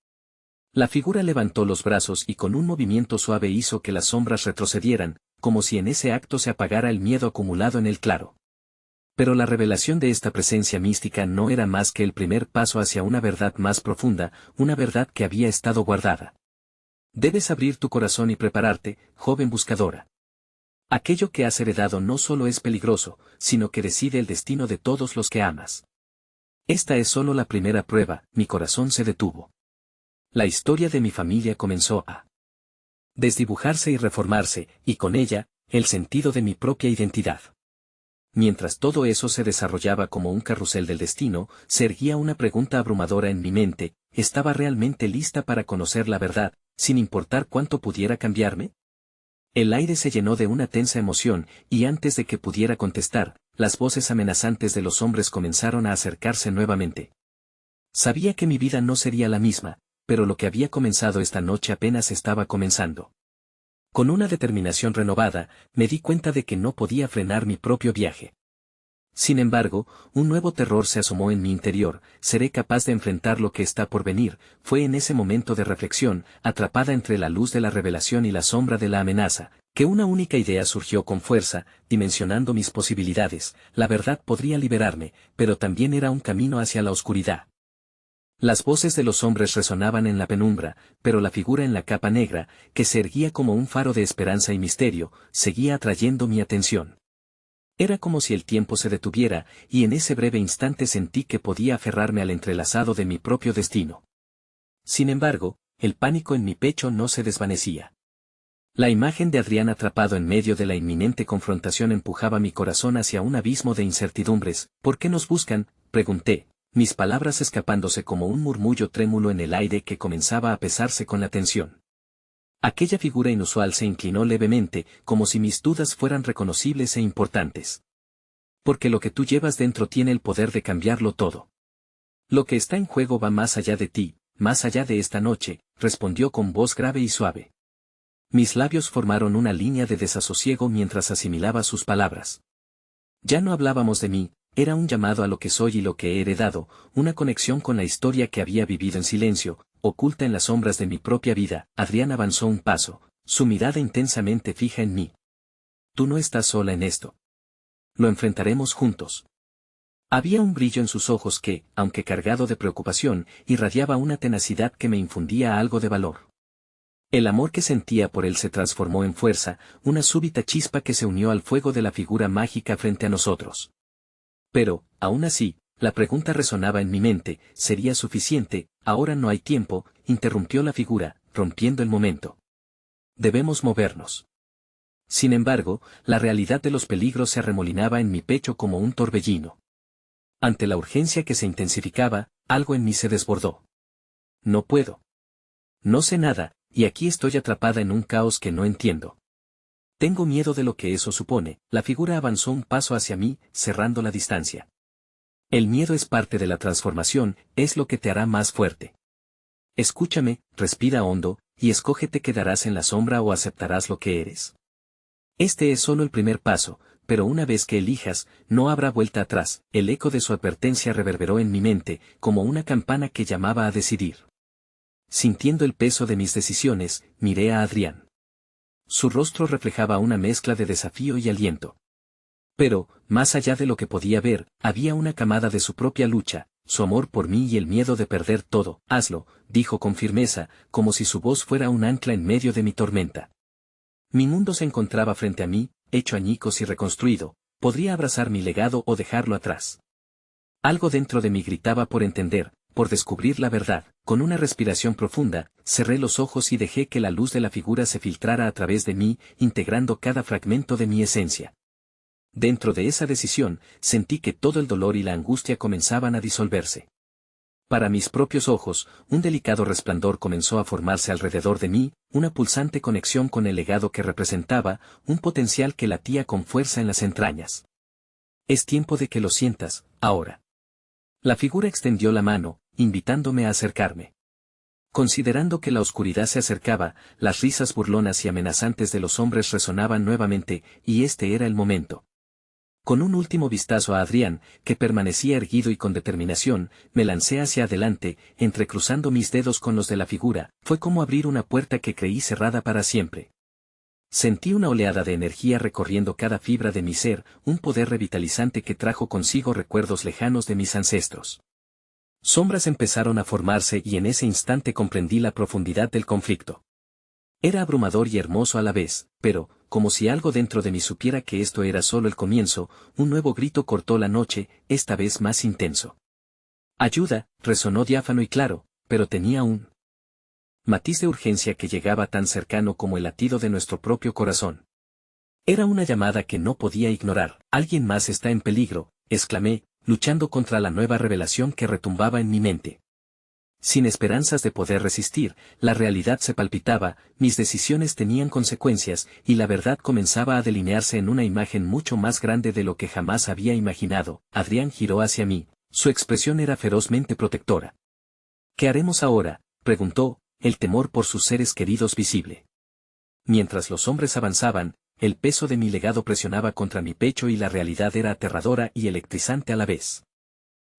La figura levantó los brazos y con un movimiento suave hizo que las sombras retrocedieran, como si en ese acto se apagara el miedo acumulado en el claro. Pero la revelación de esta presencia mística no era más que el primer paso hacia una verdad más profunda, una verdad que había estado guardada. Debes abrir tu corazón y prepararte, joven buscadora. Aquello que has heredado no solo es peligroso, sino que decide el destino de todos los que amas. Esta es solo la primera prueba. Mi corazón se detuvo. La historia de mi familia comenzó a desdibujarse y reformarse, y con ella, el sentido de mi propia identidad. Mientras todo eso se desarrollaba como un carrusel del destino, se erguía una pregunta abrumadora en mi mente: ¿estaba realmente lista para conocer la verdad, sin importar cuánto pudiera cambiarme? El aire se llenó de una tensa emoción, y antes de que pudiera contestar, las voces amenazantes de los hombres comenzaron a acercarse nuevamente. Sabía que mi vida no sería la misma, pero lo que había comenzado esta noche apenas estaba comenzando. Con una determinación renovada, me di cuenta de que no podía frenar mi propio viaje. Sin embargo, un nuevo terror se asomó en mi interior. ¿Seré capaz de enfrentar lo que está por venir? Fue en ese momento de reflexión, atrapada entre la luz de la revelación y la sombra de la amenaza, que una única idea surgió con fuerza, dimensionando mis posibilidades. La verdad podría liberarme, pero también era un camino hacia la oscuridad. Las voces de los hombres resonaban en la penumbra, pero la figura en la capa negra, que se erguía como un faro de esperanza y misterio, seguía atrayendo mi atención. Era como si el tiempo se detuviera, y en ese breve instante sentí que podía aferrarme al entrelazado de mi propio destino. Sin embargo, el pánico en mi pecho no se desvanecía. La imagen de Adrián atrapado en medio de la inminente confrontación empujaba mi corazón hacia un abismo de incertidumbres. «¿Por qué nos buscan?», pregunté, mis palabras escapándose como un murmullo trémulo en el aire que comenzaba a pesarse con la tensión. Aquella figura inusual se inclinó levemente, como si mis dudas fueran reconocibles e importantes. Porque lo que tú llevas dentro tiene el poder de cambiarlo todo. Lo que está en juego va más allá de ti, más allá de esta noche, respondió con voz grave y suave. Mis labios formaron una línea de desasosiego mientras asimilaba sus palabras. Ya no hablábamos de mí, era un llamado a lo que soy y lo que he heredado, una conexión con la historia que había vivido en silencio, oculta en las sombras de mi propia vida. Adrián avanzó un paso, su mirada intensamente fija en mí. Tú no estás sola en esto. Lo enfrentaremos juntos. Había un brillo en sus ojos que, aunque cargado de preocupación, irradiaba una tenacidad que me infundía algo de valor. El amor que sentía por él se transformó en fuerza, una súbita chispa que se unió al fuego de la figura mágica frente a nosotros. Pero, aún así, la pregunta resonaba en mi mente: ¿sería suficiente? Ahora no hay tiempo, interrumpió la figura, rompiendo el momento. Debemos movernos. Sin embargo, la realidad de los peligros se arremolinaba en mi pecho como un torbellino. Ante la urgencia que se intensificaba, algo en mí se desbordó. No puedo. No sé nada, y aquí estoy atrapada en un caos que no entiendo. Tengo miedo de lo que eso supone. La figura avanzó un paso hacia mí, cerrando la distancia. El miedo es parte de la transformación, es lo que te hará más fuerte. Escúchame, respira hondo, y escoge: te quedarás en la sombra o aceptarás lo que eres. Este es solo el primer paso, pero una vez que elijas, no habrá vuelta atrás. El eco de su advertencia reverberó en mi mente, como una campana que llamaba a decidir. Sintiendo el peso de mis decisiones, miré a Adrián. Su rostro reflejaba una mezcla de desafío y aliento. Pero, más allá de lo que podía ver, había una camada de su propia lucha, su amor por mí y el miedo de perder todo. Hazlo, dijo con firmeza, como si su voz fuera un ancla en medio de mi tormenta. Mi mundo se encontraba frente a mí, hecho añicos y reconstruido. Podría abrazar mi legado o dejarlo atrás. Algo dentro de mí gritaba por entender, por descubrir la verdad. Con una respiración profunda, cerré los ojos y dejé que la luz de la figura se filtrara a través de mí, integrando cada fragmento de mi esencia. Dentro de esa decisión, sentí que todo el dolor y la angustia comenzaban a disolverse. Para mis propios ojos, un delicado resplandor comenzó a formarse alrededor de mí, una pulsante conexión con el legado que representaba, un potencial que latía con fuerza en las entrañas. Es tiempo de que lo sientas, ahora. La figura extendió la mano, invitándome a acercarme. Considerando que la oscuridad se acercaba, las risas burlonas y amenazantes de los hombres resonaban nuevamente, y este era el momento. Con un último vistazo a Adrián, que permanecía erguido y con determinación, me lancé hacia adelante, entrecruzando mis dedos con los de la figura. Fue como abrir una puerta que creí cerrada para siempre. Sentí una oleada de energía recorriendo cada fibra de mi ser, un poder revitalizante que trajo consigo recuerdos lejanos de mis ancestros. Sombras empezaron a formarse y en ese instante comprendí la profundidad del conflicto. Era abrumador y hermoso a la vez, pero, como si algo dentro de mí supiera que esto era solo el comienzo, un nuevo grito cortó la noche, esta vez más intenso. Ayuda, resonó diáfano y claro, pero tenía un matiz de urgencia que llegaba tan cercano como el latido de nuestro propio corazón. Era una llamada que no podía ignorar. Alguien más está en peligro, exclamé, luchando contra la nueva revelación que retumbaba en mi mente. Sin esperanzas de poder resistir, la realidad se palpitaba, mis decisiones tenían consecuencias, y la verdad comenzaba a delinearse en una imagen mucho más grande de lo que jamás había imaginado. Adrián giró hacia mí, su expresión era ferozmente protectora. ¿Qué haremos ahora?, preguntó, el temor por sus seres queridos visible. Mientras los hombres avanzaban, el peso de mi legado presionaba contra mi pecho y la realidad era aterradora y electrizante a la vez.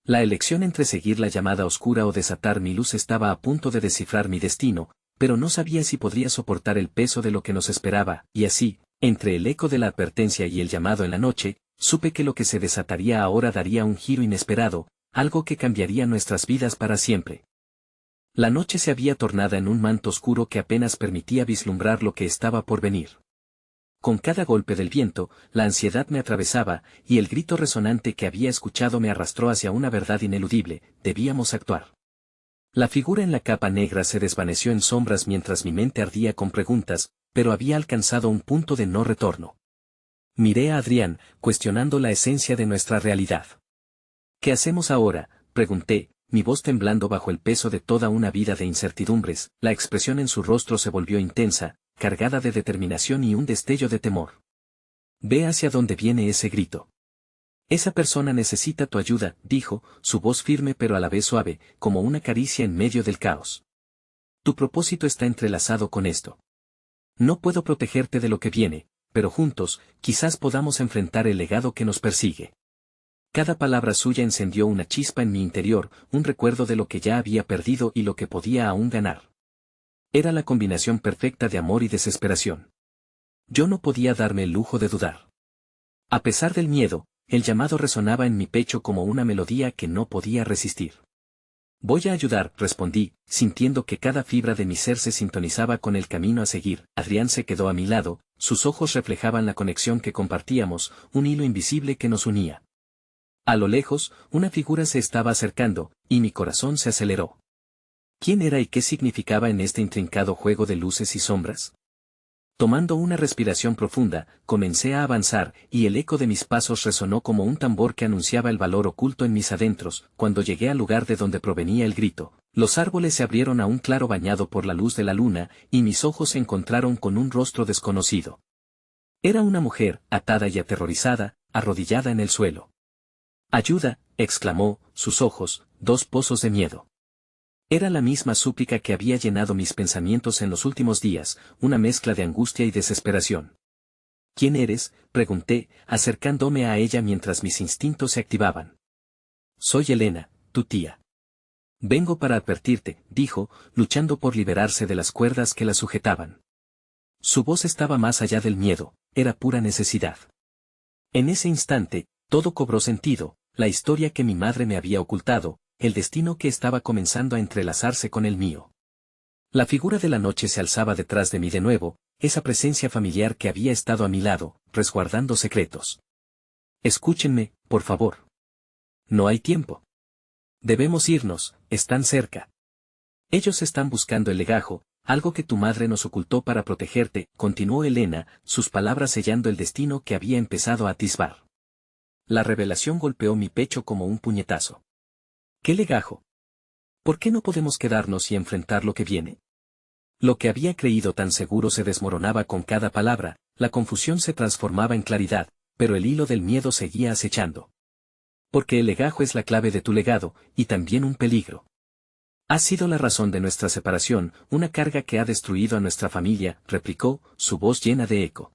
La elección entre seguir la llamada oscura o desatar mi luz estaba a punto de descifrar mi destino, pero no sabía si podría soportar el peso de lo que nos esperaba, y así, entre el eco de la advertencia y el llamado en la noche, supe que lo que se desataría ahora daría un giro inesperado, algo que cambiaría nuestras vidas para siempre. La noche se había tornado en un manto oscuro que apenas permitía vislumbrar lo que estaba por venir. Con cada golpe del viento, la ansiedad me atravesaba, y el grito resonante que había escuchado me arrastró hacia una verdad ineludible: debíamos actuar. La figura en la capa negra se desvaneció en sombras mientras mi mente ardía con preguntas, pero había alcanzado un punto de no retorno. Miré a Adrián, cuestionando la esencia de nuestra realidad. ¿Qué hacemos ahora?, pregunté, mi voz temblando bajo el peso de toda una vida de incertidumbres, la expresión en su rostro se volvió intensa, cargada de determinación y un destello de temor. Ve hacia dónde viene ese grito. Esa persona necesita tu ayuda, dijo, su voz firme pero a la vez suave, como una caricia en medio del caos. Tu propósito está entrelazado con esto. No puedo protegerte de lo que viene, pero juntos, quizás podamos enfrentar el legado que nos persigue. Cada palabra suya encendió una chispa en mi interior, un recuerdo de lo que ya había perdido y lo que podía aún ganar. Era la combinación perfecta de amor y desesperación. Yo no podía darme el lujo de dudar. A pesar del miedo, el llamado resonaba en mi pecho como una melodía que no podía resistir. Voy a ayudar, respondí, sintiendo que cada fibra de mi ser se sintonizaba con el camino a seguir. Adrián se quedó a mi lado, sus ojos reflejaban la conexión que compartíamos, un hilo invisible que nos unía. A lo lejos, una figura se estaba acercando, y mi corazón se aceleró. ¿Quién era y qué significaba en este intrincado juego de luces y sombras? Tomando una respiración profunda, comencé a avanzar, y el eco de mis pasos resonó como un tambor que anunciaba el valor oculto en mis adentros. Cuando llegué al lugar de donde provenía el grito, los árboles se abrieron a un claro bañado por la luz de la luna, y mis ojos se encontraron con un rostro desconocido. Era una mujer, atada y aterrorizada, arrodillada en el suelo. «¡Ayuda!», exclamó, sus ojos, dos pozos de miedo. Era la misma súplica que había llenado mis pensamientos en los últimos días, una mezcla de angustia y desesperación. «¿Quién eres?», pregunté, acercándome a ella mientras mis instintos se activaban. «Soy Elena, tu tía». «Vengo para advertirte», dijo, luchando por liberarse de las cuerdas que la sujetaban. Su voz estaba más allá del miedo, era pura necesidad. En ese instante, todo cobró sentido, la historia que mi madre me había ocultado, el destino que estaba comenzando a entrelazarse con el mío. La figura de la noche se alzaba detrás de mí de nuevo, esa presencia familiar que había estado a mi lado, resguardando secretos. «Escúchenme, por favor. No hay tiempo. Debemos irnos, están cerca. Ellos están buscando el legajo, algo que tu madre nos ocultó para protegerte», continuó Elena, sus palabras sellando el destino que había empezado a atisbar. La revelación golpeó mi pecho como un puñetazo. ¿Qué legajo? ¿Por qué no podemos quedarnos y enfrentar lo que viene? Lo que había creído tan seguro se desmoronaba con cada palabra, la confusión se transformaba en claridad, pero el hilo del miedo seguía acechando. Porque el legajo es la clave de tu legado, y también un peligro. Ha sido la razón de nuestra separación, una carga que ha destruido a nuestra familia, replicó, su voz llena de eco.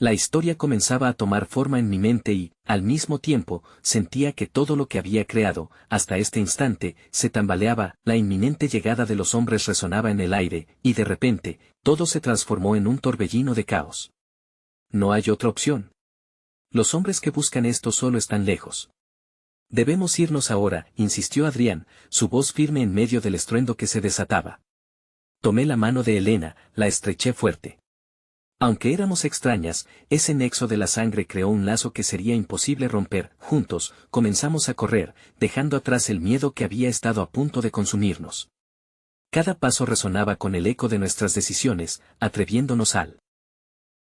La historia comenzaba a tomar forma en mi mente y, al mismo tiempo, sentía que todo lo que había creado, hasta este instante, se tambaleaba, la inminente llegada de los hombres resonaba en el aire, y de repente, todo se transformó en un torbellino de caos. No hay otra opción. Los hombres que buscan esto solo están lejos. Debemos irnos ahora, insistió Adrián, su voz firme en medio del estruendo que se desataba. Tomé la mano de Elena, la estreché fuerte. Aunque éramos extrañas, ese nexo de la sangre creó un lazo que sería imposible romper. Juntos, comenzamos a correr, dejando atrás el miedo que había estado a punto de consumirnos. Cada paso resonaba con el eco de nuestras decisiones, atreviéndonos al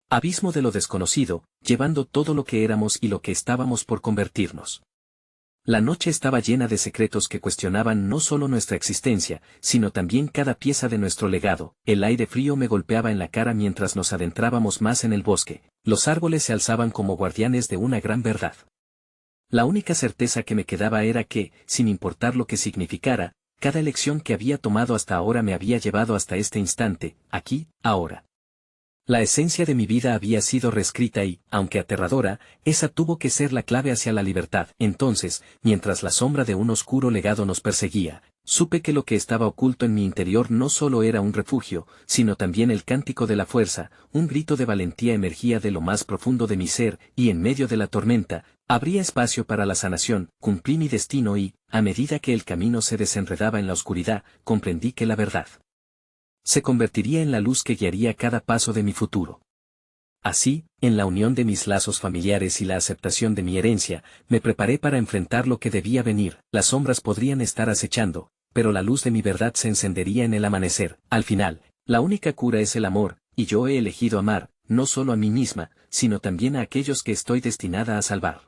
abismo de lo desconocido, llevando todo lo que éramos y lo que estábamos por convertirnos. La noche estaba llena de secretos que cuestionaban no solo nuestra existencia, sino también cada pieza de nuestro legado. El aire frío me golpeaba en la cara mientras nos adentrábamos más en el bosque. Los árboles se alzaban como guardianes de una gran verdad. La única certeza que me quedaba era que, sin importar lo que significara, cada elección que había tomado hasta ahora me había llevado hasta este instante, aquí, ahora. La esencia de mi vida había sido reescrita y, aunque aterradora, esa tuvo que ser la clave hacia la libertad. Entonces, mientras la sombra de un oscuro legado nos perseguía, supe que lo que estaba oculto en mi interior no solo era un refugio, sino también el cántico de la fuerza, un grito de valentía emergía de lo más profundo de mi ser, y en medio de la tormenta, habría espacio para la sanación. Cumplí mi destino y, a medida que el camino se desenredaba en la oscuridad, comprendí que la verdad se convertiría en la luz que guiaría cada paso de mi futuro. Así, en la unión de mis lazos familiares y la aceptación de mi herencia, me preparé para enfrentar lo que debía venir. Las sombras podrían estar acechando, pero la luz de mi verdad se encendería en el amanecer. Al final, la única cura es el amor, y yo he elegido amar, no solo a mí misma, sino también a aquellos que estoy destinada a salvar.